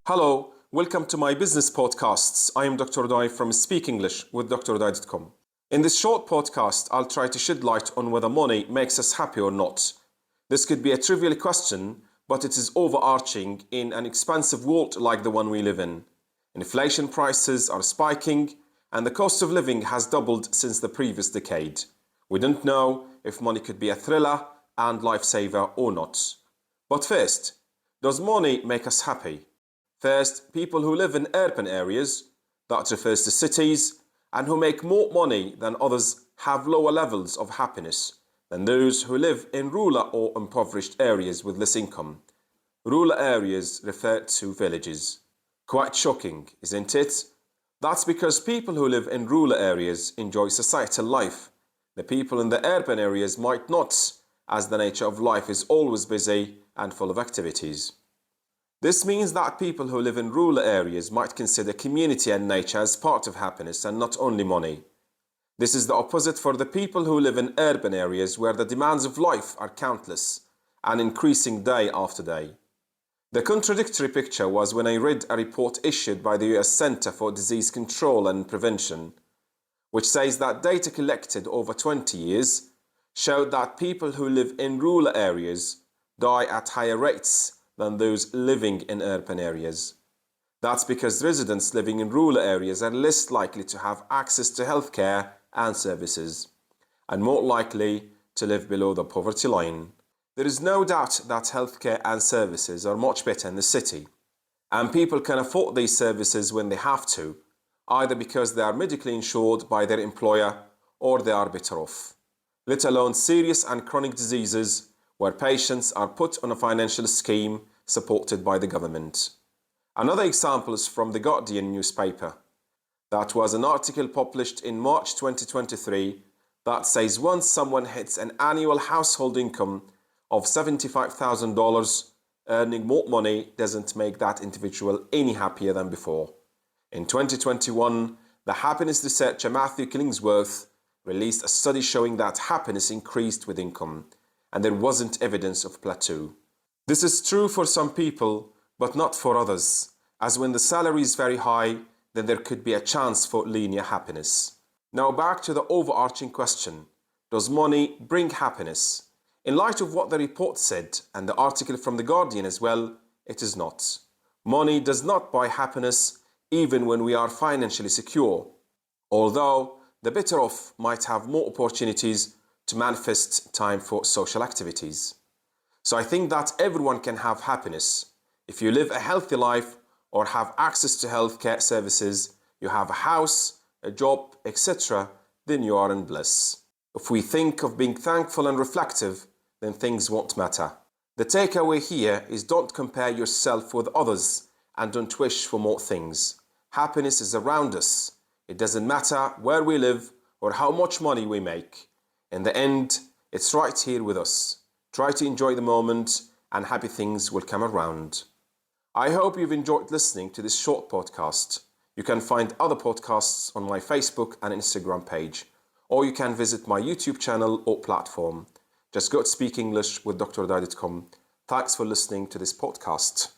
Hello, welcome to my business podcasts. I am Dr. Audai from Speak English with draudai.com. In this short podcast, I'll try to shed light on whether money makes us happy or not. This could be a trivial question, but it is overarching in an expansive world like the one we live in. Inflation prices are spiking, and the cost of living has doubled since the previous decade. We don't know if money could be a thriller and lifesaver or not. But first, does money make us happy? First, people who live in urban areas, that refers to cities, and who make more money than others have lower levels of happiness than those who live in rural or impoverished areas with less income. Rural areas refer to villages. Quite shocking, isn't it? That's because people who live in rural areas enjoy societal life. The people in the urban areas might not, as the nature of life is always busy and full of activities. This means that people who live in rural areas might consider community and nature as part of happiness and not only money. This is the opposite for the people who live in urban areas where the demands of life are countless and increasing day after day. The contradictory picture was when I read a report issued by the US Center for Disease Control and Prevention, which says that data collected over 20 years showed that people who live in rural areas die at higher rates than those living in urban areas. That's because residents living in rural areas are less likely to have access to healthcare and services, and more likely to live below the poverty line. There is no doubt that healthcare and services are much better in the city, and people can afford these services when they have to, either because they are medically insured by their employer or they are better off, let alone serious and chronic diseases where patients are put on a financial scheme supported by the government. Another example is from the Guardian newspaper. That was an article published in March 2023 that says once someone hits an annual household income of $75,000, earning more money doesn't make that individual any happier than before. In 2021, the happiness researcher Matthew Killingsworth released a study showing that happiness increased with income, and there wasn't evidence of plateau. This is true for some people, but not for others, as when the salary is very high, then there could be a chance for linear happiness. Now back to the overarching question, does money bring happiness? In light of what the report said, and the article from The Guardian as well, it is not. Money does not buy happiness, even when we are financially secure, although the better off might have more opportunities to manifest time for social activities. So I think that everyone can have happiness. If you live a healthy life or have access to healthcare services, you have a house, a job, etc., then you are in bliss. If we think of being thankful and reflective, then things won't matter. The takeaway here is don't compare yourself with others and don't wish for more things. Happiness is around us. It doesn't matter where we live or how much money we make. In the end, it's right here with us. Try to enjoy the moment and happy things will come around. I hope you've enjoyed listening to this short podcast. You can find other podcasts on my Facebook and Instagram page, or you can visit my YouTube channel or platform. Just go to Speak English with draudai.com. Thanks for listening to this podcast.